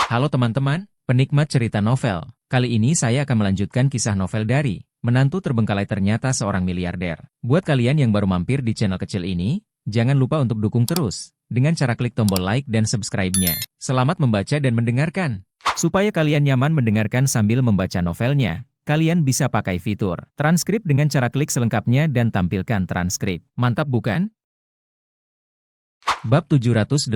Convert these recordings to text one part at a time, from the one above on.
Halo teman-teman, penikmat cerita novel. Kali ini saya akan melanjutkan kisah novel dari Menantu Terbengkalai Ternyata Seorang Miliarder. Buat kalian yang baru mampir di channel kecil ini, jangan lupa untuk dukung terus dengan cara klik tombol like dan subscribe-nya. Selamat membaca dan mendengarkan. Supaya kalian nyaman mendengarkan sambil membaca novelnya, kalian bisa pakai fitur transkrip dengan cara klik selengkapnya dan tampilkan transkrip. Mantap bukan? Bab 781.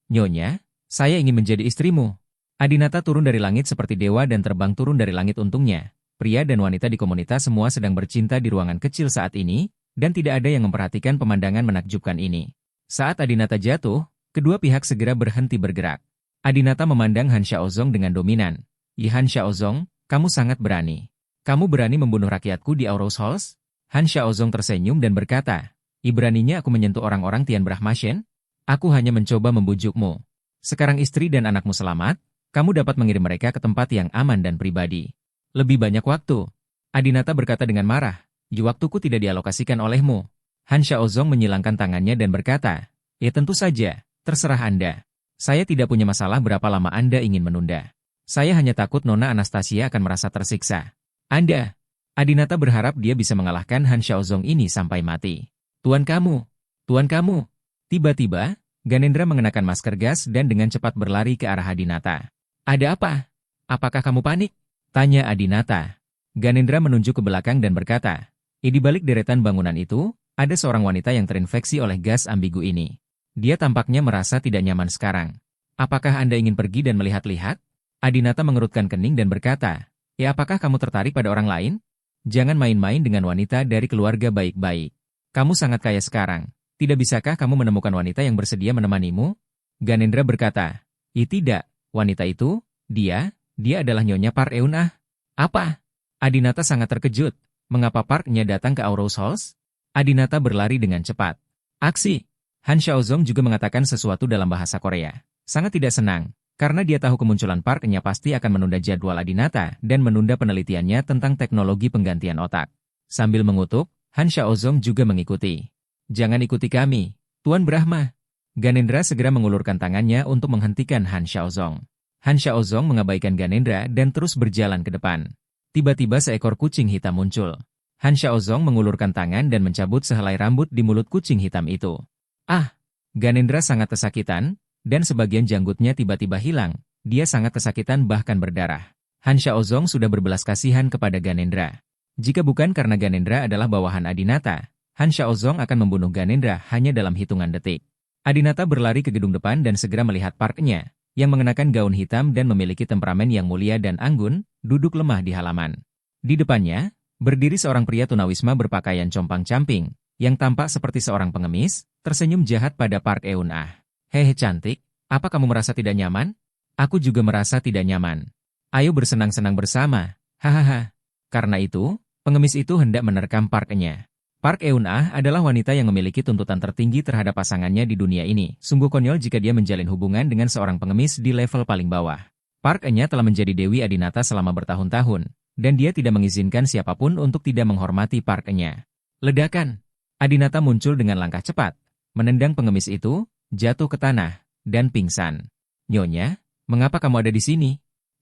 Nyonya, saya ingin menjadi istrimu. Adinata turun dari langit seperti dewa dan terbang turun dari langit untungnya. Pria dan wanita di komunitas semua sedang bercinta di ruangan kecil saat ini, dan tidak ada yang memperhatikan pemandangan menakjubkan ini. Saat Adinata jatuh, kedua pihak segera berhenti bergerak. Adinata memandang Han Xiaozong dengan dominan. Han Xiaozong, kamu sangat berani. Kamu berani membunuh rakyatku di Aurous Halls? Han Xiaozong tersenyum dan berkata, beraninya aku menyentuh orang-orang Tian Brahmashen? Aku hanya mencoba membujukmu. Sekarang istri dan anakmu selamat, kamu dapat mengirim mereka ke tempat yang aman dan pribadi. Lebih banyak waktu. Adinata berkata dengan marah, waktuku tidak dialokasikan olehmu. Han Xiaozong menyilangkan tangannya dan berkata, tentu saja, terserah Anda. Saya tidak punya masalah berapa lama Anda ingin menunda. Saya hanya takut Nona Anastasia akan merasa tersiksa. Adinata berharap dia bisa mengalahkan Han Xiaozong ini sampai mati. Tuan kamu. Tiba-tiba, Ganendra mengenakan masker gas dan dengan cepat berlari ke arah Adinata. Ada apa? Apakah kamu panik? Tanya Adinata. Ganendra menunjuk ke belakang dan berkata, di balik deretan bangunan itu, ada seorang wanita yang terinfeksi oleh gas ambigu ini. Dia tampaknya merasa tidak nyaman sekarang. Apakah Anda ingin pergi dan melihat-lihat? Adinata mengerutkan kening dan berkata, apakah kamu tertarik pada orang lain? Jangan main-main dengan wanita dari keluarga baik-baik. Kamu sangat kaya sekarang. Tidak bisakah kamu menemukan wanita yang bersedia menemanimu? Ganendra berkata, tidak, wanita itu, dia adalah Nyonya Park Eun-ah. Apa? Adinata sangat terkejut. Mengapa Parknya datang ke Aurous Halls? Adinata berlari dengan cepat. Aksi! Han Xiaozong juga mengatakan sesuatu dalam bahasa Korea. Sangat tidak senang, karena dia tahu kemunculan Parknya pasti akan menunda jadwal Adinata dan menunda penelitiannya tentang teknologi penggantian otak. Sambil mengutuk, Han Xiaozong juga mengikuti. Jangan ikuti kami, Tuan Brahma. Ganendra segera mengulurkan tangannya untuk menghentikan Han Xiaozong. Han Xiaozong mengabaikan Ganendra dan terus berjalan ke depan. Tiba-tiba seekor kucing hitam muncul. Han Xiaozong mengulurkan tangan dan mencabut sehelai rambut di mulut kucing hitam itu. Ganendra sangat kesakitan, dan sebagian janggutnya tiba-tiba hilang. Dia sangat kesakitan bahkan berdarah. Han Xiaozong sudah berbelas kasihan kepada Ganendra. Jika bukan karena Ganendra adalah bawahan Adinata, Han Xiaozong akan membunuh Ganendra hanya dalam hitungan detik. Adinata berlari ke gedung depan dan segera melihat Parknya, yang mengenakan gaun hitam dan memiliki temperamen yang mulia dan anggun, duduk lemah di halaman. Di depannya, berdiri seorang pria tunawisma berpakaian compang-camping, yang tampak seperti seorang pengemis, tersenyum jahat pada Park Eun-ah. Hehe cantik, apa kamu merasa tidak nyaman? Aku juga merasa tidak nyaman. Ayo bersenang-senang bersama, hahaha. Karena itu, pengemis itu hendak menerkam Parknya. Park Eun-ah adalah wanita yang memiliki tuntutan tertinggi terhadap pasangannya di dunia ini. Sungguh konyol jika dia menjalin hubungan dengan seorang pengemis di level paling bawah. Park-nya telah menjadi Dewi Adinata selama bertahun-tahun, dan dia tidak mengizinkan siapapun untuk tidak menghormati Park-nya. Ledakan. Adinata muncul dengan langkah cepat, menendang pengemis itu, jatuh ke tanah, dan pingsan. Nyonya, mengapa kamu ada di sini?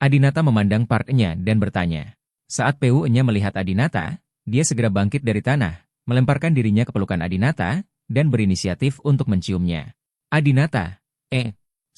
Adinata memandang Park-nya dan bertanya. Saat PU-nya melihat Adinata, dia segera bangkit dari tanah, melemparkan dirinya ke pelukan Adinata, dan berinisiatif untuk menciumnya. Adinata,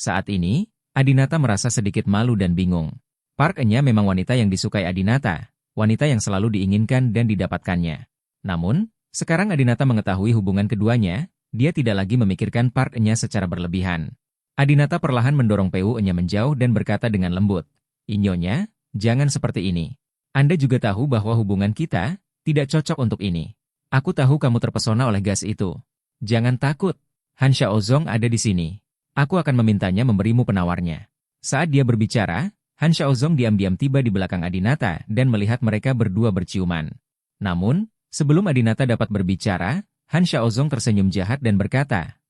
Saat ini, Adinata merasa sedikit malu dan bingung. Park-nya memang wanita yang disukai Adinata, wanita yang selalu diinginkan dan didapatkannya. Namun, sekarang Adinata mengetahui hubungan keduanya, dia tidak lagi memikirkan Park-nya secara berlebihan. Adinata perlahan mendorong PU-nya menjauh dan berkata dengan lembut, Nyonya, jangan seperti ini. Anda juga tahu bahwa hubungan kita tidak cocok untuk ini. Aku tahu kamu terpesona oleh gas itu. Jangan takut. Han Xiaozong ada di sini. Aku akan memintanya memberimu penawarnya. Saat dia berbicara, Han Xiaozong diam-diam tiba di belakang Adinata dan melihat mereka berdua berciuman. Namun, sebelum Adinata dapat berbicara, Han Xiaozong tersenyum jahat dan berkata,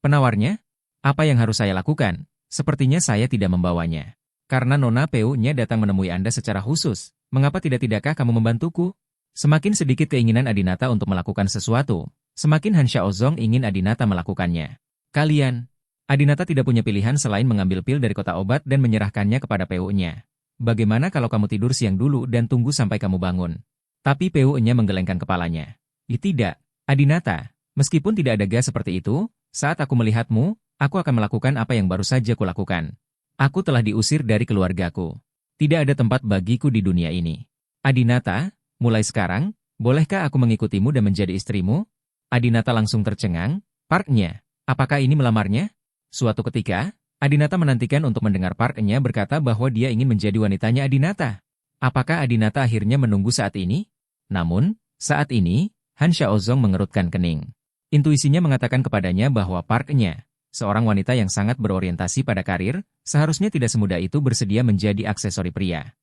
penawarnya? Apa yang harus saya lakukan? Sepertinya saya tidak membawanya. Karena Nona PU-nya datang menemui Anda secara khusus, mengapa tidakkah kamu membantuku? Semakin sedikit keinginan Adinata untuk melakukan sesuatu, semakin Han Xiaozong ingin Adinata melakukannya. Kalian, Adinata tidak punya pilihan selain mengambil pil dari kotak obat dan menyerahkannya kepada PU-nya. Bagaimana kalau kamu tidur siang dulu dan tunggu sampai kamu bangun? Tapi PU-nya menggelengkan kepalanya. Tidak, Adinata. Meskipun tidak ada gas seperti itu, saat aku melihatmu, aku akan melakukan apa yang baru saja kulakukan. Aku telah diusir dari keluargaku. Tidak ada tempat bagiku di dunia ini. Adinata, mulai sekarang, bolehkah aku mengikutimu dan menjadi istrimu? Adinata langsung tercengang. Parknya, apakah ini melamarnya? Suatu ketika, Adinata menantikan untuk mendengar Parknya berkata bahwa dia ingin menjadi wanitanya Adinata. Apakah Adinata akhirnya menunggu saat ini? Namun, saat ini, Han Xiaozong mengerutkan kening. Intuisinya mengatakan kepadanya bahwa Parknya, seorang wanita yang sangat berorientasi pada karir, seharusnya tidak semudah itu bersedia menjadi aksesori pria.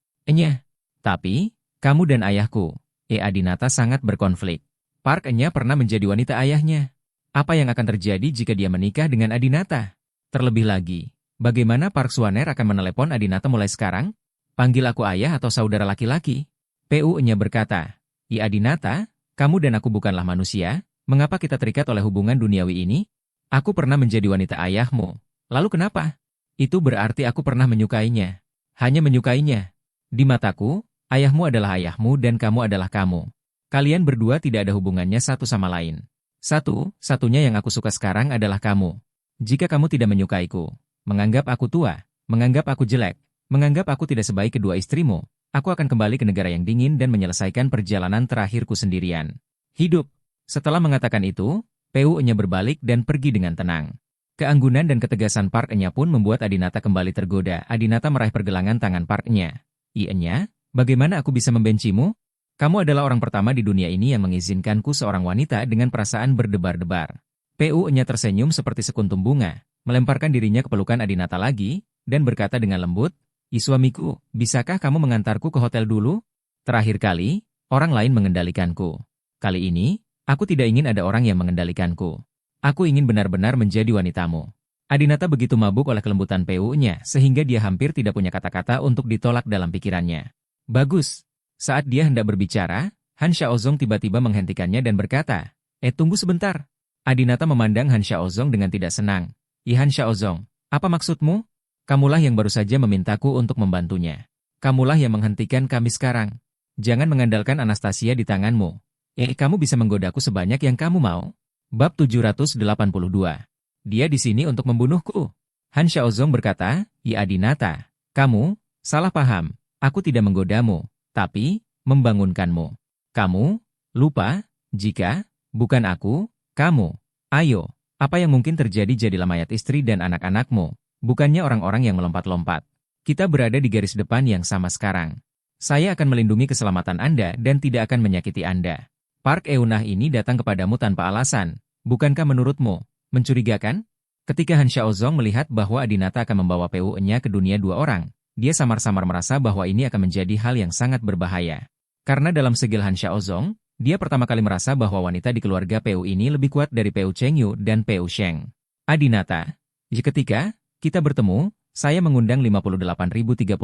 Tapi, kamu dan ayahku, Adinata sangat berkonflik. Parknya pernah menjadi wanita ayahnya. Apa yang akan terjadi jika dia menikah dengan Adinata? Terlebih lagi, bagaimana Park Swaner akan menelepon Adinata mulai sekarang? Panggil aku ayah atau saudara laki-laki? PU-nya berkata, Adinata, kamu dan aku bukanlah manusia, mengapa kita terikat oleh hubungan duniawi ini? Aku pernah menjadi wanita ayahmu. Lalu kenapa? Itu berarti aku pernah menyukainya. Hanya menyukainya. Di mataku, ayahmu adalah ayahmu dan kamu adalah kamu. Kalian berdua tidak ada hubungannya satu sama lain. Satu-satunya yang aku suka sekarang adalah kamu. Jika kamu tidak menyukaiku, menganggap aku tua, menganggap aku jelek, menganggap aku tidak sebaik kedua istrimu, aku akan kembali ke negara yang dingin dan menyelesaikan perjalanan terakhirku sendirian. Hidup. Setelah mengatakan itu, PU-nya berbalik dan pergi dengan tenang. Keanggunan dan ketegasan Park-nya pun membuat Adinata kembali tergoda. Adinata meraih pergelangan tangan Park-nya. Iya, bagaimana aku bisa membencimu? Kamu adalah orang pertama di dunia ini yang mengizinkanku seorang wanita dengan perasaan berdebar-debar. PU-nya tersenyum seperti sekuntum bunga, melemparkan dirinya ke pelukan Adinata lagi, dan berkata dengan lembut, Suamiku, bisakah kamu mengantarku ke hotel dulu? Terakhir kali, orang lain mengendalikanku. Kali ini, aku tidak ingin ada orang yang mengendalikanku. Aku ingin benar-benar menjadi wanitamu. Adinata begitu mabuk oleh kelembutan PU-nya sehingga dia hampir tidak punya kata-kata untuk ditolak dalam pikirannya. Bagus. Saat dia hendak berbicara, Han Xiaozong tiba-tiba menghentikannya dan berkata, tunggu sebentar. Adinata memandang Han Xiaozong dengan tidak senang. Han Xiaozong, apa maksudmu? Kamulah yang baru saja memintaku untuk membantunya. Kamulah yang menghentikan kami sekarang. Jangan mengandalkan Anastasia di tanganmu. Kamu bisa menggodaku sebanyak yang kamu mau. Bab 782. Dia di sini untuk membunuhku. Han Xiaozong berkata, Adinata, kamu salah paham. Aku tidak menggodamu, tapi membangunkanmu. Kamu lupa, jika bukan aku, kamu. Ayo, apa yang mungkin terjadi jadilah mayat istri dan anak-anakmu, bukannya orang-orang yang melompat-lompat. Kita berada di garis depan yang sama sekarang. Saya akan melindungi keselamatan Anda dan tidak akan menyakiti Anda. Park Eunah ini datang kepadamu tanpa alasan. Bukankah menurutmu mencurigakan? Ketika Han Xiaozong melihat bahwa Adinata akan membawa PU-nya ke dunia dua orang, dia samar-samar merasa bahwa ini akan menjadi hal yang sangat berbahaya. Karena dalam segel Han Xiaozong, dia pertama kali merasa bahwa wanita di keluarga PU ini lebih kuat dari PU Chengyu dan PU Sheng. Adinata, ketika kita bertemu, saya mengundang 58.031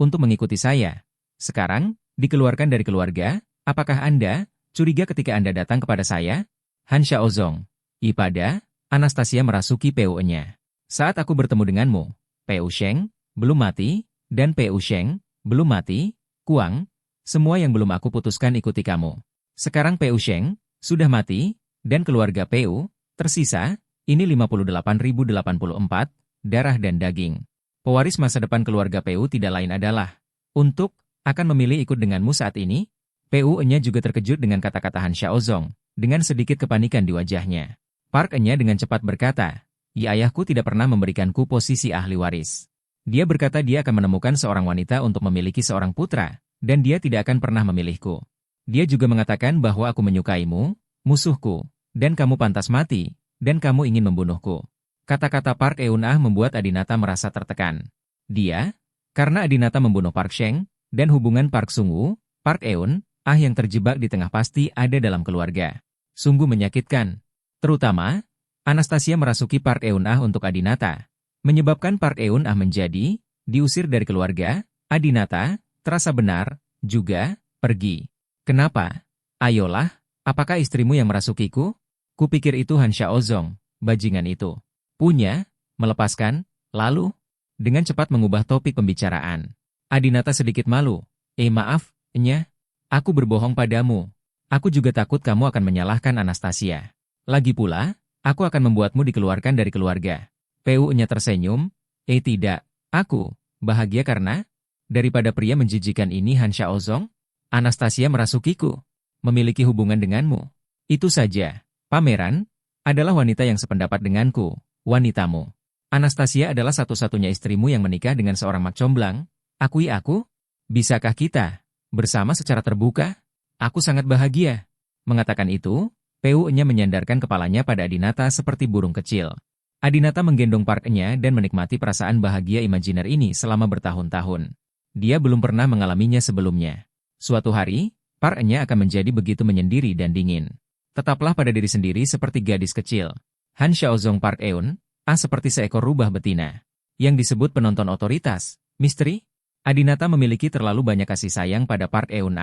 untuk mengikuti saya. Sekarang, dikeluarkan dari keluarga, apakah Anda curiga ketika Anda datang kepada saya? Han Xiaozong, pada Anastasia merasuki PU-nya. Saat aku bertemu denganmu, PU Sheng belum mati, dan PU Sheng belum mati, Kuang. Semua yang belum aku putuskan ikuti kamu. Sekarang PU Sheng sudah mati, dan keluarga PU tersisa, ini 58.084, darah dan daging. Pewaris masa depan keluarga PU tidak lain adalah, akan memilih ikut denganmu saat ini? PU-nya juga terkejut dengan kata-kata Han Xiaozong, dengan sedikit kepanikan di wajahnya. Park-nya dengan cepat berkata, ayahku tidak pernah memberikanku posisi ahli waris. Dia berkata dia akan menemukan seorang wanita untuk memiliki seorang putra, dan dia tidak akan pernah memilihku. Dia juga mengatakan bahwa aku menyukaimu, musuhku, dan kamu pantas mati, dan kamu ingin membunuhku. Kata-kata Park Eun-ah membuat Adinata merasa tertekan. Dia, karena Adinata membunuh Park Sheng, dan hubungan Park Sung-woo, Park Eun-ah yang terjebak di tengah pasti ada dalam keluarga. Sungguh menyakitkan. Terutama, Anastasia merasuki Park Eun-ah untuk Adinata, menyebabkan Park Eun-ah menjadi diusir dari keluarga. Adinata terasa benar, juga, pergi. Kenapa? Ayolah, apakah istrimu yang merasukiku? Kupikir itu Han Xiaozong, bajingan itu. Punya, melepaskan, lalu, dengan cepat mengubah topik pembicaraan. Adinata sedikit malu. Maaf, Nya. Aku berbohong padamu. Aku juga takut kamu akan menyalahkan Anastasia. Lagi pula, aku akan membuatmu dikeluarkan dari keluarga. Pu-nya tersenyum. Tidak, aku bahagia karena daripada pria menjijikan ini Han Xiaozong, Anastasia merasukiku, memiliki hubungan denganmu. Itu saja, Pangeran, adalah wanita yang sependapat denganku, wanitamu. Anastasia adalah satu-satunya istrimu yang menikah dengan seorang mak comblang. Akui aku? Bisakah kita bersama secara terbuka? Aku sangat bahagia. Mengatakan itu, Pu-nya menyandarkan kepalanya pada Adinata seperti burung kecil. Adinata menggendong Park-nya dan menikmati perasaan bahagia imajiner ini selama bertahun-tahun. Dia belum pernah mengalaminya sebelumnya. Suatu hari, Park-nya akan menjadi begitu menyendiri dan dingin. Tetaplah pada diri sendiri seperti gadis kecil. Han Xiaozong Park Eun, seperti seekor rubah betina. Yang disebut penonton otoritas, misteri? Adinata memiliki terlalu banyak kasih sayang pada Park Eun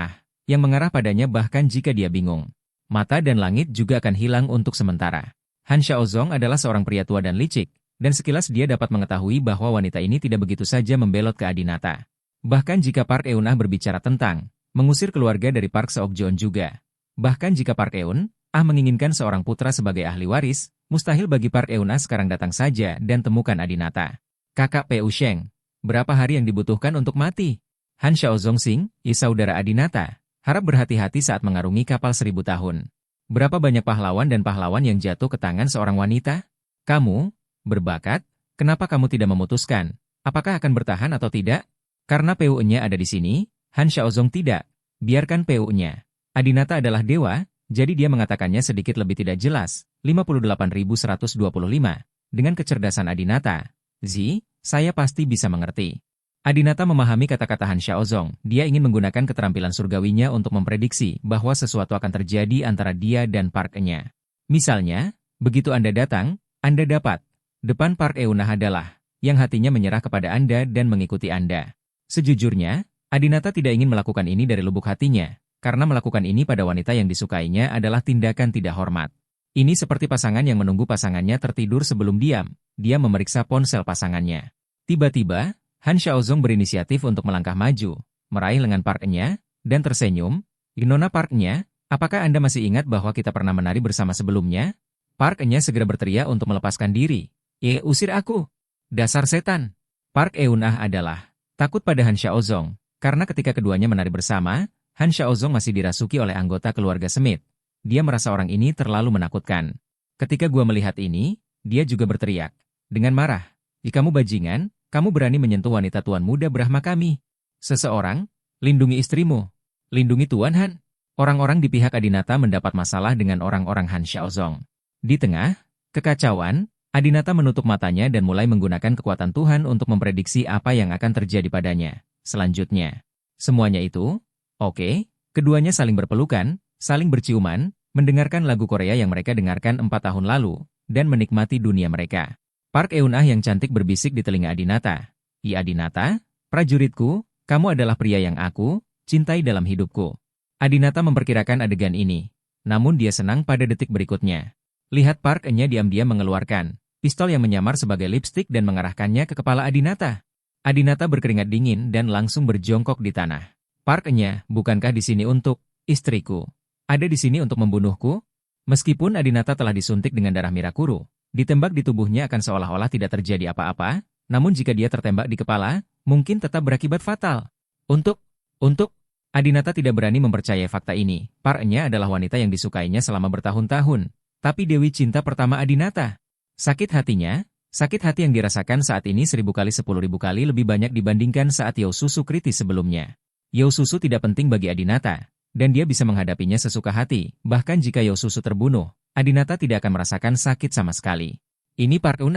yang mengarah padanya bahkan jika dia bingung. Mata dan langit juga akan hilang untuk sementara. Han Xiaozong adalah seorang pria tua dan licik, dan sekilas dia dapat mengetahui bahwa wanita ini tidak begitu saja membelot ke Adinata. Bahkan jika Park Eun berbicara tentang mengusir keluarga dari Park Seok-jeon juga. Bahkan jika Park Eun menginginkan seorang putra sebagai ahli waris, mustahil bagi Park Eun sekarang datang saja dan temukan Adinata. Kakak Pu Sheng, berapa hari yang dibutuhkan untuk mati? Han Xiaozong Sing, saudara Adinata, harap berhati-hati saat mengarungi kapal 1000 tahun. Berapa banyak pahlawan dan pahlawan yang jatuh ke tangan seorang wanita? Kamu, berbakat, kenapa kamu tidak memutuskan? Apakah akan bertahan atau tidak? Karena Pu-nya ada di sini, Han Xiaozong tidak. Biarkan Pu-nya. Adinata adalah dewa, jadi dia mengatakannya sedikit lebih tidak jelas. 58.125. Dengan kecerdasan Adinata, saya pasti bisa mengerti. Adinata memahami kata-kata Han Xiaozong. Dia ingin menggunakan keterampilan surgawinya untuk memprediksi bahwa sesuatu akan terjadi antara dia dan Park-nya. Misalnya, begitu Anda datang, Anda dapat. Depan Park Eun adalah yang hatinya menyerah kepada Anda dan mengikuti Anda. Sejujurnya, Adinata tidak ingin melakukan ini dari lubuk hatinya, karena melakukan ini pada wanita yang disukainya adalah tindakan tidak hormat. Ini seperti pasangan yang menunggu pasangannya tertidur sebelum diam. Dia memeriksa ponsel pasangannya. Tiba-tiba, Han Xiaozong berinisiatif untuk melangkah maju, meraih lengan Park-nya, dan tersenyum. Nona Park-nya, apakah Anda masih ingat bahwa kita pernah menari bersama sebelumnya? Park-nya segera berteriak untuk melepaskan diri. Usir aku! Dasar setan! Park Eun adalah takut pada Han Xiaozong, karena ketika keduanya menari bersama, Han Xiaozong masih dirasuki oleh anggota keluarga Smith. Dia merasa orang ini terlalu menakutkan. Ketika gua melihat ini, dia juga berteriak. Dengan marah, kamu bajingan, kamu berani menyentuh wanita tuan muda Brahma kami. Seseorang, lindungi istrimu. Lindungi Tuan Han. Orang-orang di pihak Adinata mendapat masalah dengan orang-orang Han Xiaozong. Di tengah kekacauan, Adinata menutup matanya dan mulai menggunakan kekuatan Tuhan untuk memprediksi apa yang akan terjadi padanya. Selanjutnya, semuanya itu, oke, keduanya saling berpelukan, saling berciuman, mendengarkan lagu Korea yang mereka dengarkan 4 tahun lalu, dan menikmati dunia mereka. Park Eun yang cantik berbisik di telinga Adinata. Adinata, prajuritku, kamu adalah pria yang aku cintai dalam hidupku. Adinata memperkirakan adegan ini, namun dia senang pada detik berikutnya. Lihat Park-nya diam-diam mengeluarkan pistol yang menyamar sebagai lipstik dan mengarahkannya ke kepala Adinata. Adinata berkeringat dingin dan langsung berjongkok di tanah. Park-nya, bukankah di sini untuk istriku? Ada di sini untuk membunuhku? Meskipun Adinata telah disuntik dengan darah Mirakuru, ditembak di tubuhnya akan seolah-olah tidak terjadi apa-apa, namun jika dia tertembak di kepala, mungkin tetap berakibat fatal. Untuk, Adinata tidak berani mempercayai fakta ini. Park-nya adalah wanita yang disukainya selama bertahun-tahun, tapi Dewi cinta pertama Adinata. Sakit hati yang dirasakan saat ini 1000 kali 10.000 kali lebih banyak dibandingkan saat Yosusu kritis sebelumnya. Yosusu tidak penting bagi Adinata, dan dia bisa menghadapinya sesuka hati, bahkan jika Yosusu terbunuh. Adinata tidak akan merasakan sakit sama sekali. Ini Park Eun.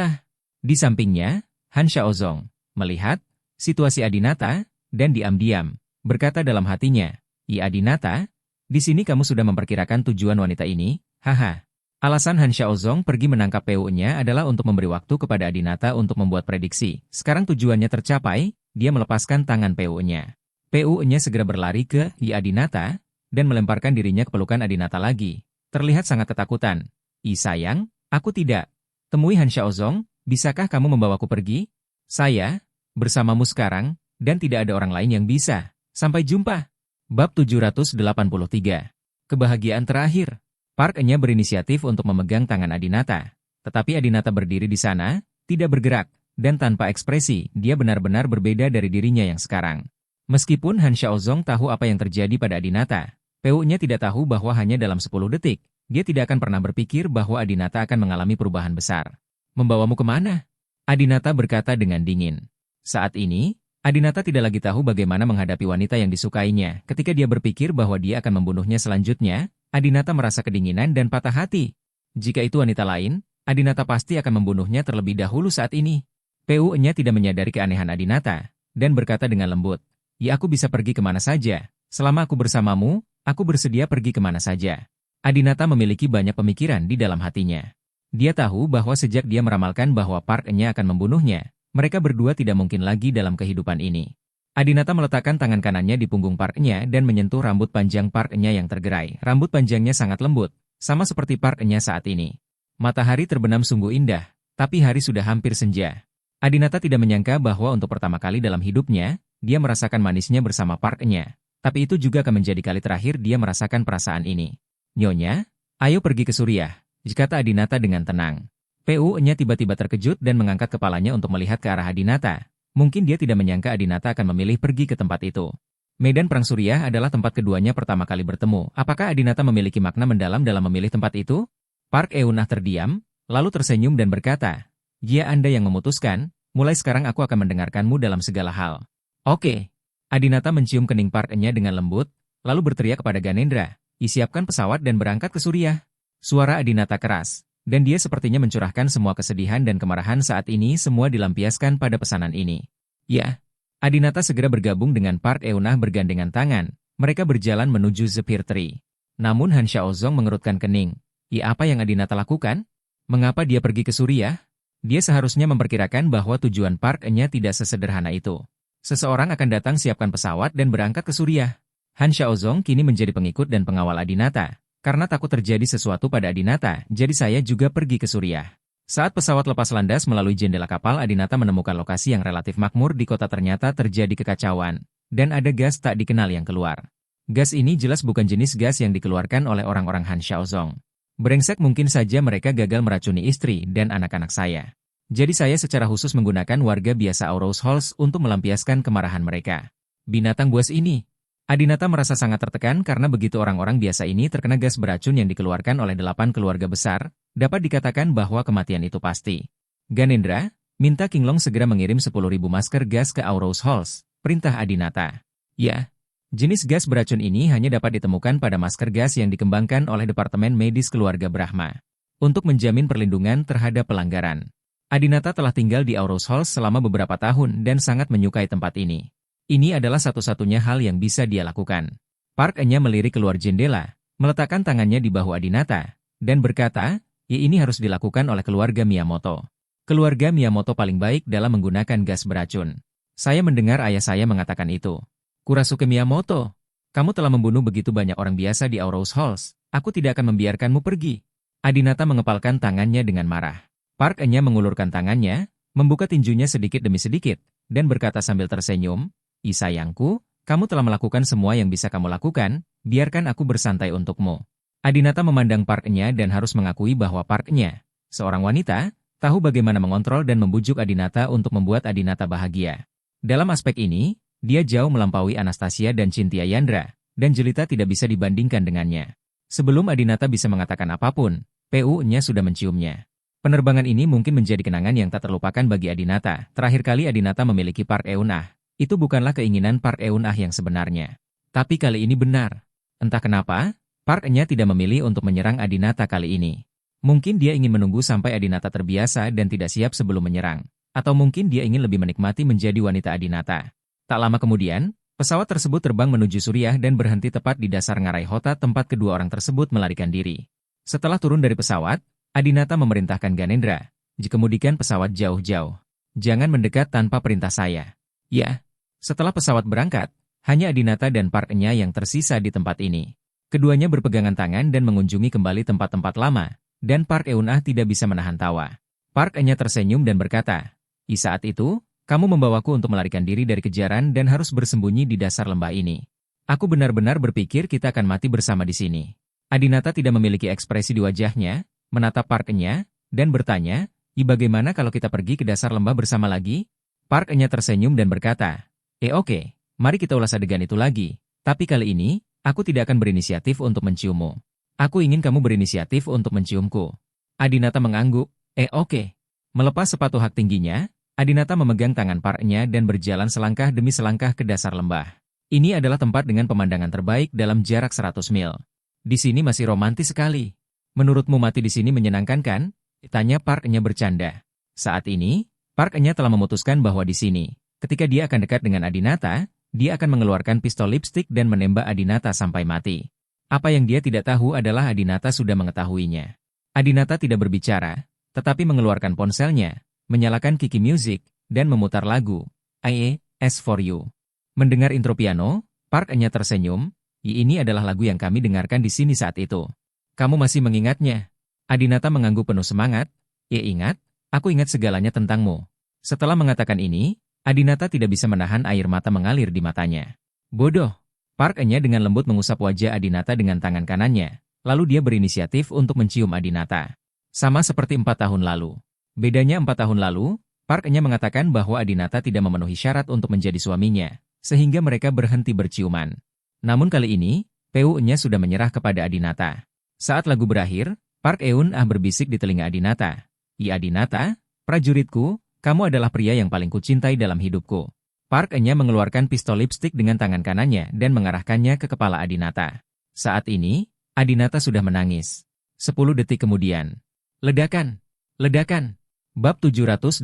Di sampingnya, Han Xiaozong melihat situasi Adinata dan diam-diam berkata dalam hatinya, Adinata, di sini kamu sudah memperkirakan tujuan wanita ini, haha. Alasan Han Xiaozong pergi menangkap Pu-nya adalah untuk memberi waktu kepada Adinata untuk membuat prediksi. Sekarang tujuannya tercapai, dia melepaskan tangan Pu-nya. Pu-nya segera berlari ke Adinata dan melemparkan dirinya ke pelukan Adinata lagi. Terlihat sangat ketakutan. Sayang, aku tidak. Temui Han Xiaozong, bisakah kamu membawaku pergi? Saya, bersamamu sekarang, dan tidak ada orang lain yang bisa. Sampai jumpa. Bab 783. Kebahagiaan terakhir. Park Enya berinisiatif untuk memegang tangan Adinata. Tetapi Adinata berdiri di sana, tidak bergerak, dan tanpa ekspresi, dia benar-benar berbeda dari dirinya yang sekarang. Meskipun Han Xiaozong tahu apa yang terjadi pada Adinata, PU-nya tidak tahu bahwa hanya dalam 10 detik, dia tidak akan pernah berpikir bahwa Adinata akan mengalami perubahan besar. Membawamu kemana? Adinata berkata dengan dingin. Saat ini, Adinata tidak lagi tahu bagaimana menghadapi wanita yang disukainya. Ketika dia berpikir bahwa dia akan membunuhnya selanjutnya, Adinata merasa kedinginan dan patah hati. Jika itu wanita lain, Adinata pasti akan membunuhnya terlebih dahulu saat ini. PU-nya tidak menyadari keanehan Adinata, dan berkata dengan lembut, "Ya, aku bisa pergi kemana saja. Selama aku bersamamu, aku bersedia pergi kemana saja." Adinata memiliki banyak pemikiran di dalam hatinya. Dia tahu bahwa sejak dia meramalkan bahwa Park Enya akan membunuhnya, mereka berdua tidak mungkin lagi dalam kehidupan ini. Adinata meletakkan tangan kanannya di punggung Park Enya dan menyentuh rambut panjang Park Enya yang tergerai. Rambut panjangnya sangat lembut, sama seperti Park Enya saat ini. Matahari terbenam sungguh indah, tapi hari sudah hampir senja. Adinata tidak menyangka bahwa untuk pertama kali dalam hidupnya, dia merasakan manisnya bersama Park Enya. Tapi itu juga akan menjadi kali terakhir dia merasakan perasaan ini. "Nyonya, ayo pergi ke Suriah," kata Adinata dengan tenang. PU-nya tiba-tiba terkejut dan mengangkat kepalanya untuk melihat ke arah Adinata. Mungkin dia tidak menyangka Adinata akan memilih pergi ke tempat itu. Medan Perang Suriah adalah tempat keduanya pertama kali bertemu. Apakah Adinata memiliki makna mendalam dalam memilih tempat itu? Park Eunah terdiam, lalu tersenyum dan berkata, "Ya, Anda yang memutuskan, mulai sekarang aku akan mendengarkanmu dalam segala hal." "Oke." Adinata mencium kening Park Enya dengan lembut, lalu berteriak kepada Ganendra, "Siapkan pesawat dan berangkat ke Suriah." Suara Adinata keras, dan dia sepertinya mencurahkan semua kesedihan dan kemarahan saat ini semua dilampiaskan pada pesanan ini. "Ya." Adinata segera bergabung dengan Park Eunah bergandengan tangan, mereka berjalan menuju Zephyr Tree. Namun Han Xiaozong mengerutkan kening. "Ya, apa yang Adinata lakukan? Mengapa dia pergi ke Suriah?" Dia seharusnya memperkirakan bahwa tujuan Park Enya tidak sesederhana itu. Seseorang akan datang siapkan pesawat dan berangkat ke Suriah. Han Xiaozong kini menjadi pengikut dan pengawal Adinata. Karena takut terjadi sesuatu pada Adinata, jadi saya juga pergi ke Suriah. Saat pesawat lepas landas melalui jendela kapal, Adinata menemukan lokasi yang relatif makmur di kota. Ternyata terjadi kekacauan, dan ada gas tak dikenal yang keluar. Gas ini jelas bukan jenis gas yang dikeluarkan oleh orang-orang Han Xiaozong. Brengsek, mungkin saja mereka gagal meracuni istri dan anak-anak saya. Jadi saya secara khusus menggunakan warga biasa Aurous Halls untuk melampiaskan kemarahan mereka. Binatang buas ini. Adinata merasa sangat tertekan karena begitu orang-orang biasa ini terkena gas beracun yang dikeluarkan oleh 8 keluarga besar, dapat dikatakan bahwa kematian itu pasti. "Ganendra, minta Qinglong segera mengirim 10.000 masker gas ke Aurous Halls," perintah Adinata. "Ya." Jenis gas beracun ini hanya dapat ditemukan pada masker gas yang dikembangkan oleh Departemen Medis Keluarga Brahma. Untuk menjamin perlindungan terhadap pelanggaran. Adinata telah tinggal di Aurous Halls selama beberapa tahun dan sangat menyukai tempat ini. Ini adalah satu-satunya hal yang bisa dia lakukan. Park Enya melirik keluar jendela, meletakkan tangannya di bahu Adinata, dan berkata, "Ya, ini harus dilakukan oleh keluarga Miyamoto. Keluarga Miyamoto paling baik dalam menggunakan gas beracun. Saya mendengar ayah saya mengatakan itu." "Kurasuke Miyamoto, kamu telah membunuh begitu banyak orang biasa di Aurous Halls. Aku tidak akan membiarkanmu pergi." Adinata mengepalkan tangannya dengan marah. Park Enya mengulurkan tangannya, membuka tinjunya sedikit demi sedikit, dan berkata sambil tersenyum, "Sayangku, kamu telah melakukan semua yang bisa kamu lakukan, biarkan aku bersantai untukmu." Adinata memandang Park Enya dan harus mengakui bahwa Park Enya, seorang wanita, tahu bagaimana mengontrol dan membujuk Adinata untuk membuat Adinata bahagia. Dalam aspek ini, dia jauh melampaui Anastasia dan Cynthia Yandra, dan Jelita tidak bisa dibandingkan dengannya. Sebelum Adinata bisa mengatakan apapun, PU-nya sudah menciumnya. Penerbangan ini mungkin menjadi kenangan yang tak terlupakan bagi Adinata. Terakhir kali Adinata memiliki Park Eunah, itu bukanlah keinginan Park Eunah yang sebenarnya. Tapi kali ini benar. Entah kenapa, Park Enya tidak memilih untuk menyerang Adinata kali ini. Mungkin dia ingin menunggu sampai Adinata terbiasa dan tidak siap sebelum menyerang. Atau mungkin dia ingin lebih menikmati menjadi wanita Adinata. Tak lama kemudian, pesawat tersebut terbang menuju Suriah dan berhenti tepat di dasar ngarai Hota tempat kedua orang tersebut melarikan diri. Setelah turun dari pesawat, Adinata memerintahkan Ganendra, "Kemudikan pesawat jauh-jauh. Jangan mendekat tanpa perintah saya." "Ya." Setelah pesawat berangkat, hanya Adinata dan Park Enya yang tersisa di tempat ini. Keduanya berpegangan tangan dan mengunjungi kembali tempat-tempat lama, dan Park Eunah tidak bisa menahan tawa. Park Enya tersenyum dan berkata, saat itu, kamu membawaku untuk melarikan diri dari kejaran dan harus bersembunyi di dasar lembah ini. Aku benar-benar berpikir kita akan mati bersama di sini. Adinata tidak memiliki ekspresi di wajahnya, menatap Park Enya, dan bertanya, bagaimana kalau kita pergi ke dasar lembah bersama lagi? Park Enya tersenyum dan berkata, oke, mari kita ulas adegan itu lagi. Tapi kali ini, aku tidak akan berinisiatif untuk menciummu. Aku ingin kamu berinisiatif untuk menciumku. Adinata mengangguk, oke. Melepas sepatu hak tingginya, Adinata memegang tangan Park-nya dan berjalan selangkah demi selangkah ke dasar lembah. Ini adalah tempat dengan pemandangan terbaik dalam jarak 100 mil. Di sini masih romantis sekali. Menurutmu mati di sini menyenangkan kan? Tanya Park-nya bercanda. Saat ini, Park-nya telah memutuskan bahwa di sini, ketika dia akan dekat dengan Adinata, dia akan mengeluarkan pistol lipstik dan menembak Adinata sampai mati. Apa yang dia tidak tahu adalah Adinata sudah mengetahuinya. Adinata tidak berbicara, tetapi mengeluarkan ponselnya, menyalakan Kiki Music, dan memutar lagu, As For You. Mendengar intro piano, Park-nya tersenyum, ini adalah lagu yang kami dengarkan di sini saat itu. Kamu masih mengingatnya? Adinata mengangguk penuh semangat, ingat, aku ingat segalanya tentangmu. Setelah mengatakan ini, Adinata tidak bisa menahan air mata mengalir di matanya. Bodoh. Park-nya dengan lembut mengusap wajah Adinata dengan tangan kanannya, lalu dia berinisiatif untuk mencium Adinata. Sama seperti 4 tahun lalu. Bedanya 4 tahun lalu, Park-nya mengatakan bahwa Adinata tidak memenuhi syarat untuk menjadi suaminya, sehingga mereka berhenti berciuman. Namun kali ini, PU-nya sudah menyerah kepada Adinata. Saat lagu berakhir, Park Eun-ah berbisik di telinga Adinata. Adinata, prajuritku, kamu adalah pria yang paling kucintai dalam hidupku. Park-nya mengeluarkan pistol lipstik dengan tangan kanannya dan mengarahkannya ke kepala Adinata. Saat ini, Adinata sudah menangis. 10 detik kemudian. Ledakan! Ledakan! Bab 784.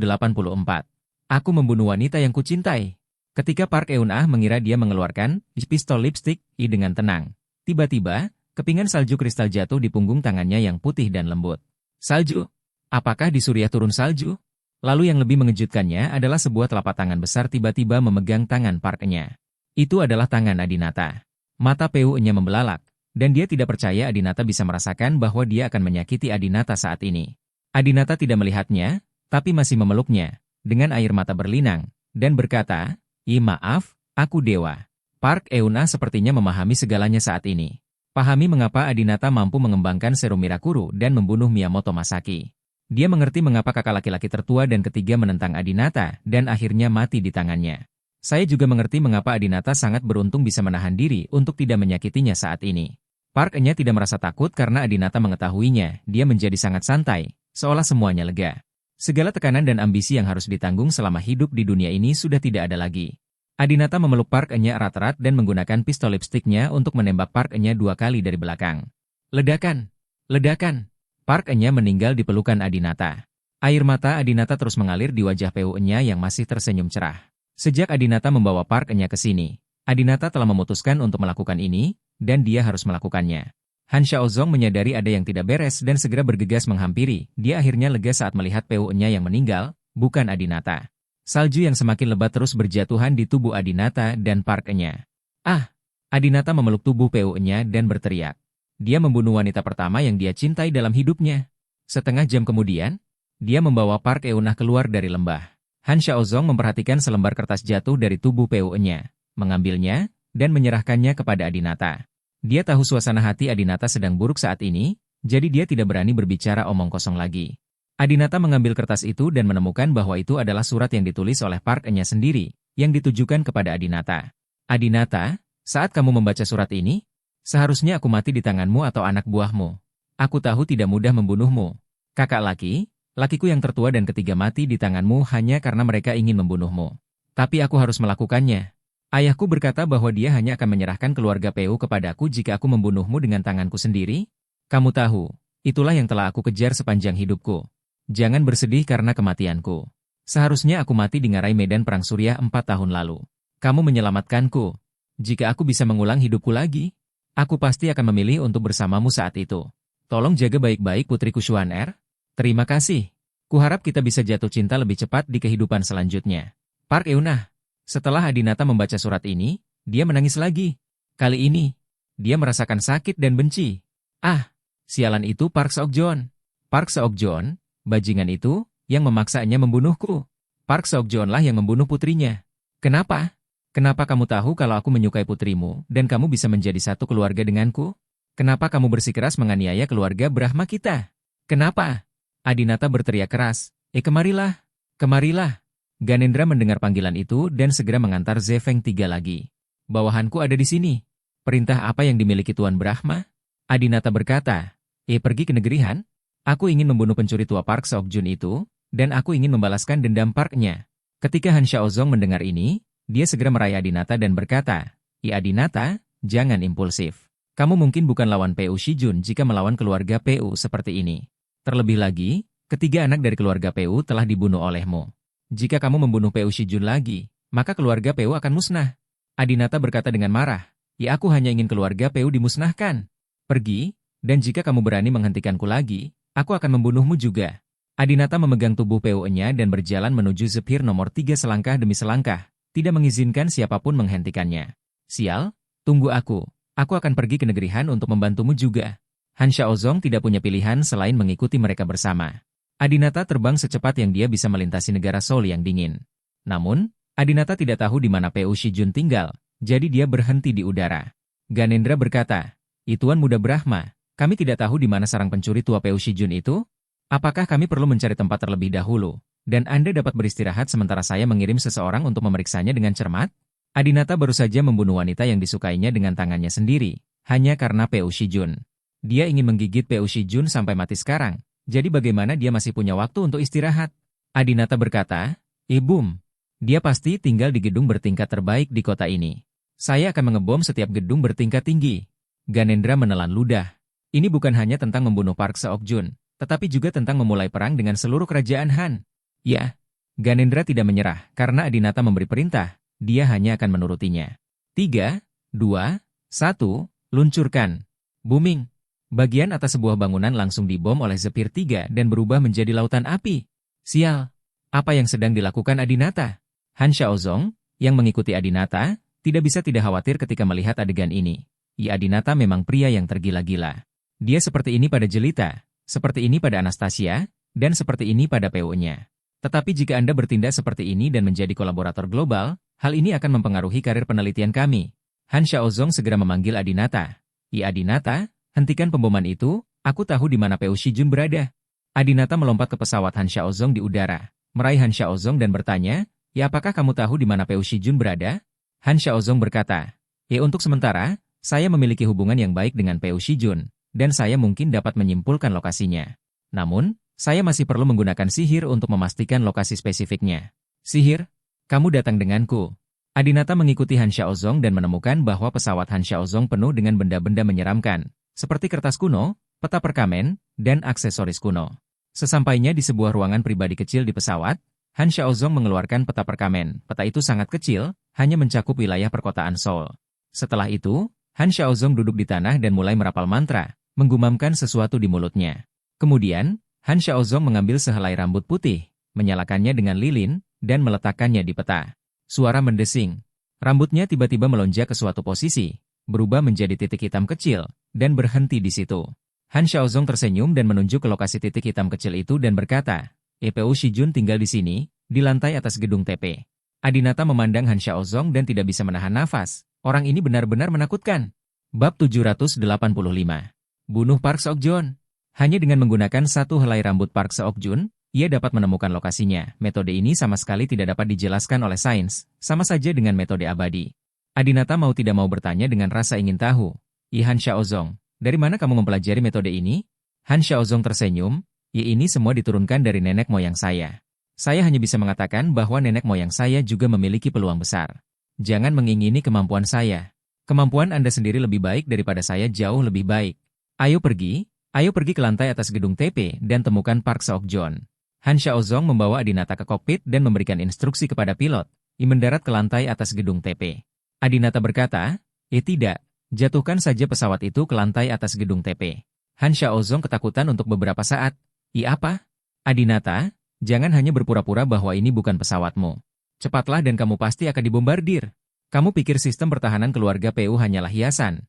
Aku membunuh wanita yang kucintai. Ketika Park Eun-ah mengira dia mengeluarkan pistol lipstik dengan tenang, tiba-tiba, kepingan salju kristal jatuh di punggung tangannya yang putih dan lembut. Salju? Apakah di Suriah turun salju? Lalu yang lebih mengejutkannya adalah sebuah telapak tangan besar tiba-tiba memegang tangan Park-nya. Itu adalah tangan Adinata. Mata PU-nya membelalak, dan dia tidak percaya Adinata bisa merasakan bahwa dia akan menyakiti Adinata saat ini. Adinata tidak melihatnya, tapi masih memeluknya, dengan air mata berlinang, dan berkata, maaf, aku dewa. Park Eun-ah sepertinya memahami segalanya saat ini. Pahami mengapa Adinata mampu mengembangkan serum Mirakuru dan membunuh Miyamoto Masaki. Dia mengerti mengapa kakak laki-laki tertua dan ketiga menentang Adinata dan akhirnya mati di tangannya. Saya juga mengerti mengapa Adinata sangat beruntung bisa menahan diri untuk tidak menyakitinya saat ini. Park-nya tidak merasa takut karena Adinata mengetahuinya, dia menjadi sangat santai, seolah semuanya lega. Segala tekanan dan ambisi yang harus ditanggung selama hidup di dunia ini sudah tidak ada lagi. Adinata memeluk Park-nya erat-erat dan menggunakan pistol lipstiknya untuk menembak Park-nya 2 kali dari belakang. Ledakan! Ledakan! Park-nya meninggal di pelukan Adinata. Air mata Adinata terus mengalir di wajah PU-nya yang masih tersenyum cerah. Sejak Adinata membawa Park-nya ke sini, Adinata telah memutuskan untuk melakukan ini, dan dia harus melakukannya. Han Xiaozong menyadari ada yang tidak beres dan segera bergegas menghampiri. Dia akhirnya lega saat melihat PU-nya yang meninggal, bukan Adinata. Salju yang semakin lebat terus berjatuhan di tubuh Adinata dan Park-nya. Adinata memeluk tubuh PU-nya dan berteriak. Dia membunuh wanita pertama yang dia cintai dalam hidupnya. Setengah jam kemudian, dia membawa Park Eun-ah keluar dari lembah. Han Xiaozong memperhatikan selembar kertas jatuh dari tubuh PU-nya, mengambilnya, dan menyerahkannya kepada Adinata. Dia tahu suasana hati Adinata sedang buruk saat ini, jadi dia tidak berani berbicara omong kosong lagi. Adinata mengambil kertas itu dan menemukan bahwa itu adalah surat yang ditulis oleh Park-nya sendiri, yang ditujukan kepada Adinata. Adinata, saat kamu membaca surat ini, seharusnya aku mati di tanganmu atau anak buahmu. Aku tahu tidak mudah membunuhmu. Kakak lakiku yang tertua dan ketiga mati di tanganmu hanya karena mereka ingin membunuhmu. Tapi aku harus melakukannya. Ayahku berkata bahwa dia hanya akan menyerahkan keluarga PU kepadaku jika aku membunuhmu dengan tanganku sendiri. Kamu tahu, itulah yang telah aku kejar sepanjang hidupku. Jangan bersedih karena kematianku. Seharusnya aku mati di ngarai medan perang Suriah 4 tahun lalu. Kamu menyelamatkanku. Jika aku bisa mengulang hidupku lagi, aku pasti akan memilih untuk bersamamu saat itu. Tolong jaga baik-baik putriku Xuan-er. Terima kasih. Kuharap kita bisa jatuh cinta lebih cepat di kehidupan selanjutnya. Park Eun-ah. Setelah Adinata membaca surat ini, dia menangis lagi. Kali ini, dia merasakan sakit dan benci. Sialan itu Park Seok-jon. Park Seok-jon, bajingan itu, yang memaksanya membunuhku. Park Seok-joon lah yang membunuh putrinya. Kenapa? Kenapa kamu tahu kalau aku menyukai putrimu dan kamu bisa menjadi satu keluarga denganku? Kenapa kamu bersikeras menganiaya keluarga Brahma kita? Kenapa? Adinata berteriak keras. Kemarilah! Kemarilah! Ganendra mendengar panggilan itu dan segera mengantar Zefeng 3 lagi. Bawahanku ada di sini. Perintah apa yang dimiliki Tuan Brahma? Adinata berkata, pergi ke negeri Han? Aku ingin membunuh pencuri tua Park Seok-jun itu, dan aku ingin membalaskan dendam Parknya. Ketika Han Xiaozong mendengar ini, dia segera meraih Adinata dan berkata, Adinata, jangan impulsif. Kamu mungkin bukan lawan Pu Shijun jika melawan keluarga Pu seperti ini. Terlebih lagi, ketiga anak dari keluarga Pu telah dibunuh olehmu. Jika kamu membunuh Pu Shijun lagi, maka keluarga Pu akan musnah. Adinata berkata dengan marah, aku hanya ingin keluarga Pu dimusnahkan. Pergi, dan jika kamu berani menghentikanku lagi, aku akan membunuhmu juga. Adinata memegang tubuh Pu-nya dan berjalan menuju Zephyr nomor 3 selangkah demi selangkah, tidak mengizinkan siapapun menghentikannya. Sial, tunggu aku. Aku akan pergi ke negeri Han untuk membantumu juga. Han Xiaozong tidak punya pilihan selain mengikuti mereka bersama. Adinata terbang secepat yang dia bisa melintasi negara Seoul yang dingin. Namun, Adinata tidak tahu di mana Pu Shijun tinggal, jadi dia berhenti di udara. Ganendra berkata, Tuan Muda Brahma, kami tidak tahu di mana sarang pencuri tua Pu Shijun itu? Apakah kami perlu mencari tempat terlebih dahulu, dan Anda dapat beristirahat sementara saya mengirim seseorang untuk memeriksanya dengan cermat? Adinata baru saja membunuh wanita yang disukainya dengan tangannya sendiri, hanya karena Pu Shijun. Dia ingin menggigit Pu Shijun sampai mati sekarang, jadi bagaimana dia masih punya waktu untuk istirahat? Adinata berkata, Boom. Dia pasti tinggal di gedung bertingkat terbaik di kota ini. Saya akan mengebom setiap gedung bertingkat tinggi. Ganendra menelan ludah. Ini bukan hanya tentang membunuh Park Seok-jun, tetapi juga tentang memulai perang dengan seluruh kerajaan Han. Ya, Ganendra tidak menyerah karena Adinata memberi perintah, dia hanya akan menurutinya. 3, 2, 1, luncurkan. Booming. Bagian atas sebuah bangunan langsung dibom oleh Zephyr 3 dan berubah menjadi lautan api. Sial, apa yang sedang dilakukan Adinata? Han Xiaozong, yang mengikuti Adinata, tidak bisa tidak khawatir ketika melihat adegan ini. Adinata memang pria yang tergila-gila. Dia seperti ini pada Jelita, seperti ini pada Anastasia, dan seperti ini pada Pu-nya. Tetapi jika Anda bertindak seperti ini dan menjadi kolaborator global, hal ini akan mempengaruhi karir penelitian kami. Han Xiaozong segera memanggil Adinata. Adinata, hentikan pemboman itu, aku tahu di mana Pu Shijun berada. Adinata melompat ke pesawat Han Xiaozong di udara, meraih Han Xiaozong dan bertanya, apakah kamu tahu di mana Pu Shijun berada? Han Xiaozong berkata, untuk sementara, saya memiliki hubungan yang baik dengan Pu Shijun, dan saya mungkin dapat menyimpulkan lokasinya. Namun, saya masih perlu menggunakan sihir untuk memastikan lokasi spesifiknya. Sihir? Kamu datang denganku. Adinata mengikuti Han Xiaozong dan menemukan bahwa pesawat Han Xiaozong penuh dengan benda-benda menyeramkan, seperti kertas kuno, peta perkamen, dan aksesoris kuno. Sesampainya di sebuah ruangan pribadi kecil di pesawat, Han Xiaozong mengeluarkan peta perkamen. Peta itu sangat kecil, hanya mencakup wilayah perkotaan Seoul. Setelah itu, Han Xiaozong duduk di tanah dan mulai merapal mantra, menggumamkan sesuatu di mulutnya. Kemudian, Han Xiaozong mengambil sehelai rambut putih, menyalakannya dengan lilin, dan meletakkannya di peta. Suara mendesing. Rambutnya tiba-tiba melonjak ke suatu posisi, berubah menjadi titik hitam kecil, dan berhenti di situ. Han Xiaozong tersenyum dan menunjuk ke lokasi titik hitam kecil itu dan berkata, Pu Shijun tinggal di sini, di lantai atas gedung TP. Adinata memandang Han Xiaozong dan tidak bisa menahan nafas. Orang ini benar-benar menakutkan. Bab 785. Bunuh Park Seok-jun. Hanya dengan menggunakan satu helai rambut Park Seok-jun, ia dapat menemukan lokasinya. Metode ini sama sekali tidak dapat dijelaskan oleh sains, sama saja dengan metode abadi. Adinata mau tidak mau bertanya dengan rasa ingin tahu. Han Xiaozong, dari mana kamu mempelajari metode ini? Han Xiaozong tersenyum, ini semua diturunkan dari nenek moyang saya. Saya hanya bisa mengatakan bahwa nenek moyang saya juga memiliki peluang besar. Jangan mengingini kemampuan saya. Kemampuan Anda sendiri lebih baik daripada saya jauh lebih baik. Ayo pergi ke lantai atas gedung TP dan temukan Park Seok-jun. Han Xiaozong membawa Adinata ke kokpit dan memberikan instruksi kepada pilot, mendarat ke lantai atas gedung TP. Adinata berkata, tidak, jatuhkan saja pesawat itu ke lantai atas gedung TP. Han Xiaozong ketakutan untuk beberapa saat. Apa? Adinata, jangan hanya berpura-pura bahwa ini bukan pesawatmu. Cepatlah dan kamu pasti akan dibombardir. Kamu pikir sistem pertahanan keluarga Pu hanyalah hiasan?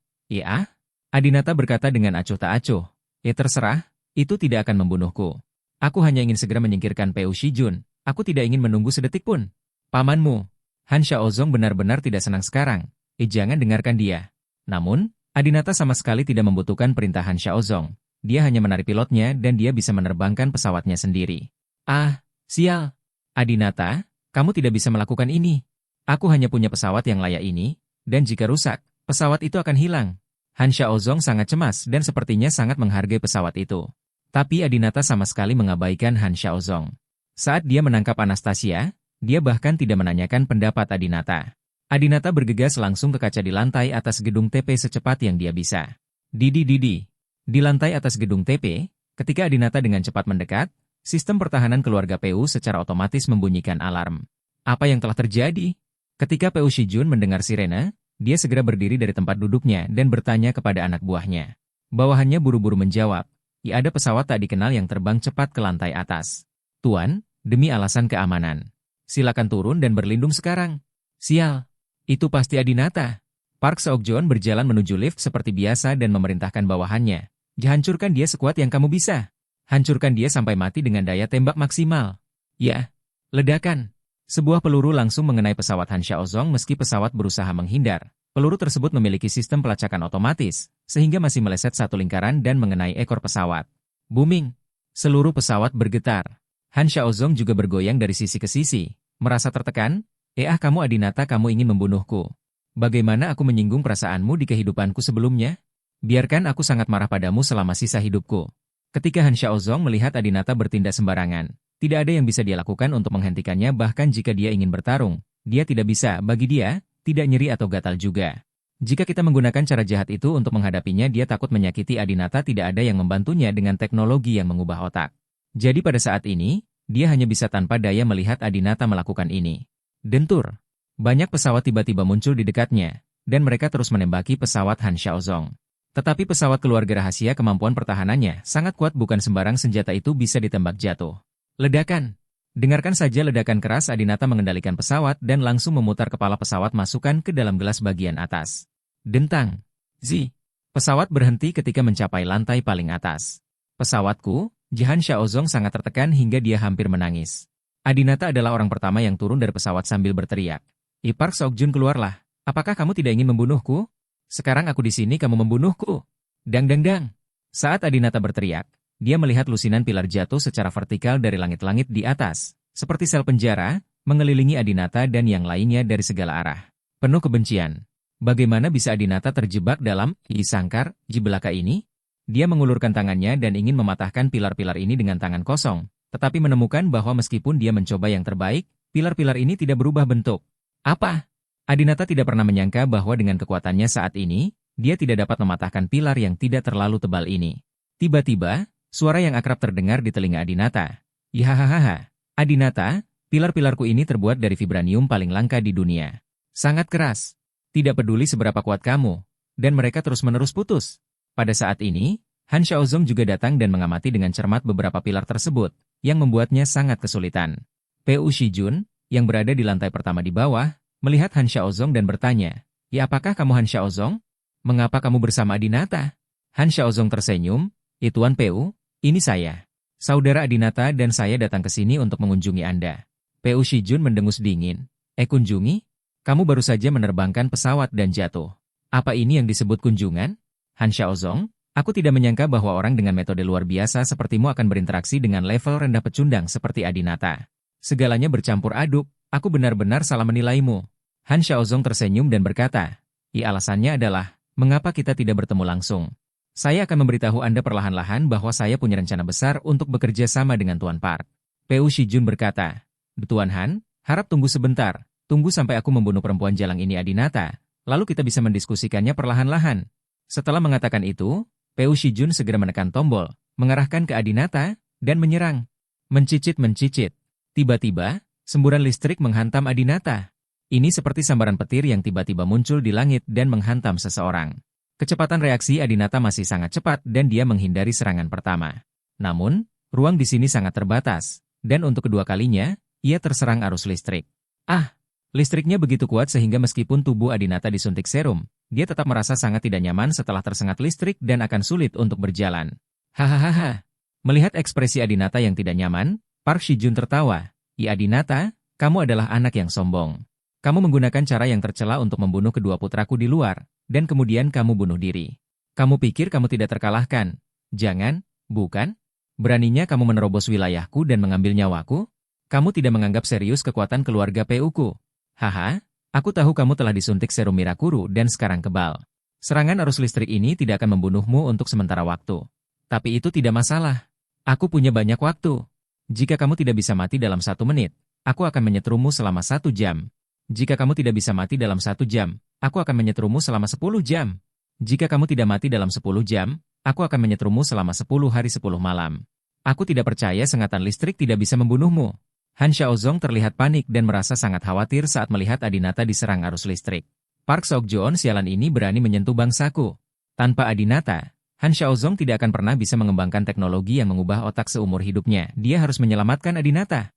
Adinata berkata dengan acuh tak acuh. Terserah, itu tidak akan membunuhku. Aku hanya ingin segera menyingkirkan Peu Shijun. Aku tidak ingin menunggu sedetik pun. Pamanmu, Han Xiaozong benar-benar tidak senang sekarang. Jangan dengarkan dia. Namun, Adinata sama sekali tidak membutuhkan perintah Han Xiaozong. Dia hanya menarik pilotnya dan dia bisa menerbangkan pesawatnya sendiri. Ah, sial. Adinata, kamu tidak bisa melakukan ini. Aku hanya punya pesawat yang layak ini, dan jika rusak, pesawat itu akan hilang. Han Xiaozong sangat cemas dan sepertinya sangat menghargai pesawat itu. Tapi Adinata sama sekali mengabaikan Han Xiaozong. Saat dia menangkap Anastasia, dia bahkan tidak menanyakan pendapat Adinata. Adinata bergegas langsung ke kaca di lantai atas gedung TP secepat yang dia bisa. Didi. Di lantai atas gedung TP, ketika Adinata dengan cepat mendekat, sistem pertahanan keluarga Peu secara otomatis membunyikan alarm. Apa yang telah terjadi? Ketika Peu Shijun mendengar sirene, dia segera berdiri dari tempat duduknya dan bertanya kepada anak buahnya. Bawahannya buru-buru menjawab, "Ya, ada pesawat tak dikenal yang terbang cepat ke lantai atas. Tuan, demi alasan keamanan, silakan turun dan berlindung sekarang." Sial, itu pasti Adinata. Park Seok-jeon berjalan menuju lift seperti biasa dan memerintahkan bawahannya. "Hancurkan dia sekuat yang kamu bisa. Hancurkan dia sampai mati dengan daya tembak maksimal." Ya, ledakan. Sebuah peluru langsung mengenai pesawat Han Xiaozong meski pesawat berusaha menghindar. Peluru tersebut memiliki sistem pelacakan otomatis, sehingga masih meleset satu lingkaran dan mengenai ekor pesawat. Booming. Seluruh pesawat bergetar. Han Xiaozong juga bergoyang dari sisi ke sisi, merasa tertekan. Kamu Adinata, kamu ingin membunuhku. Bagaimana aku menyinggung perasaanmu di kehidupanku sebelumnya? Biarkan aku sangat marah padamu selama sisa hidupku. Ketika Han Xiaozong melihat Adinata bertindak sembarangan, tidak ada yang bisa dia lakukan untuk menghentikannya, bahkan jika dia ingin bertarung, dia tidak bisa. Bagi dia, tidak nyeri atau gatal juga. Jika kita menggunakan cara jahat itu untuk menghadapinya, dia takut menyakiti Adinata. Tidak ada yang membantunya dengan teknologi yang mengubah otak. Jadi pada saat ini, dia hanya bisa tanpa daya melihat Adinata melakukan ini. Dentur. Banyak pesawat tiba-tiba muncul di dekatnya, dan mereka terus menembaki pesawat Han Xiaozong. Tetapi pesawat keluarga rahasia kemampuan pertahanannya sangat kuat, bukan sembarang senjata itu bisa ditembak jatuh. Ledakan. Dengarkan saja ledakan keras. Adinata mengendalikan pesawat dan langsung memutar kepala pesawat masukkan ke dalam gelas bagian atas. Dentang. Zi. Pesawat berhenti ketika mencapai lantai paling atas. Pesawatku, Han Xiaozong sangat tertekan hingga dia hampir menangis. Adinata adalah orang pertama yang turun dari pesawat sambil berteriak. Park Seok-jeon, keluarlah. Apakah kamu tidak ingin membunuhku? Sekarang aku di sini, kamu membunuhku. Dang. Saat Adinata berteriak, dia melihat lusinan pilar jatuh secara vertikal dari langit-langit di atas, seperti sel penjara, mengelilingi Adinata dan yang lainnya dari segala arah. Penuh kebencian. Bagaimana bisa Adinata terjebak dalam sangkar belaka ini? Dia mengulurkan tangannya dan ingin mematahkan pilar-pilar ini dengan tangan kosong, tetapi menemukan bahwa meskipun dia mencoba yang terbaik, pilar-pilar ini tidak berubah bentuk. Apa? Adinata tidak pernah menyangka bahwa dengan kekuatannya saat ini, dia tidak dapat mematahkan pilar yang tidak terlalu tebal ini. Tiba-tiba, suara yang akrab terdengar di telinga Adinata. Hahaha, Adinata, pilar-pilarku ini terbuat dari vibranium paling langka di dunia. Sangat keras. Tidak peduli seberapa kuat kamu. Dan mereka terus-menerus putus. Pada saat ini, Han Xiaozong juga datang dan mengamati dengan cermat beberapa pilar tersebut, yang membuatnya sangat kesulitan. Peu Shijun, yang berada di lantai pertama di bawah, melihat Han Xiaozong dan bertanya, apakah kamu Han Xiaozong? Mengapa kamu bersama Adinata? Han Xiaozong tersenyum, Tuan Peu, ini saya. Saudara Adinata dan saya datang ke sini untuk mengunjungi Anda. Peu Shijun mendengus dingin. Kunjungi? Kamu baru saja menerbangkan pesawat dan jatuh. Apa ini yang disebut kunjungan? Han Xiaozong, aku tidak menyangka bahwa orang dengan metode luar biasa sepertimu akan berinteraksi dengan level rendah pecundang seperti Adinata. Segalanya bercampur aduk, aku benar-benar salah menilaimu. Han Xiaozong tersenyum dan berkata, alasannya adalah, mengapa kita tidak bertemu langsung? Saya akan memberitahu Anda perlahan-lahan bahwa saya punya rencana besar untuk bekerja sama dengan Tuan Park. Peu Shijun berkata, Tuan Han, harap tunggu sebentar, tunggu sampai aku membunuh perempuan jalang ini Adinata, lalu kita bisa mendiskusikannya perlahan-lahan. Setelah mengatakan itu, Peu Shijun segera menekan tombol, mengarahkan ke Adinata, dan menyerang. Mencicit. Tiba-tiba, semburan listrik menghantam Adinata. Ini seperti sambaran petir yang tiba-tiba muncul di langit dan menghantam seseorang. Kecepatan reaksi Adinata masih sangat cepat dan dia menghindari serangan pertama. Namun, ruang di sini sangat terbatas, dan untuk kedua kalinya, ia terserang arus listrik. Listriknya begitu kuat sehingga meskipun tubuh Adinata disuntik serum, dia tetap merasa sangat tidak nyaman setelah tersengat listrik dan akan sulit untuk berjalan. Hahaha. Melihat ekspresi Adinata yang tidak nyaman, Park Shijun tertawa. Adinata, kamu adalah anak yang sombong. Kamu menggunakan cara yang tercela untuk membunuh kedua putraku di luar, dan kemudian kamu bunuh diri. Kamu pikir kamu tidak terkalahkan? Jangan, bukan? Beraninya kamu menerobos wilayahku dan mengambil nyawaku? Kamu tidak menganggap serius kekuatan keluarga PU-ku? Haha, aku tahu kamu telah disuntik serum Mirakuru dan sekarang kebal. Serangan arus listrik ini tidak akan membunuhmu untuk sementara waktu. Tapi itu tidak masalah. Aku punya banyak waktu. Jika kamu tidak bisa mati dalam 1 menit, aku akan menyetrumu selama 1 jam. Jika kamu tidak bisa mati dalam 1 jam, aku akan menyetrumu selama 10 jam. Jika kamu tidak mati dalam 10 jam, aku akan menyetrumu selama 10 hari 10 malam. Aku tidak percaya sengatan listrik tidak bisa membunuhmu. Han Xiaozong terlihat panik dan merasa sangat khawatir saat melihat Adinata diserang arus listrik. Park Seok-joon sialan ini berani menyentuh bangsaku. Tanpa Adinata, Han Xiaozong tidak akan pernah bisa mengembangkan teknologi yang mengubah otak seumur hidupnya. Dia harus menyelamatkan Adinata.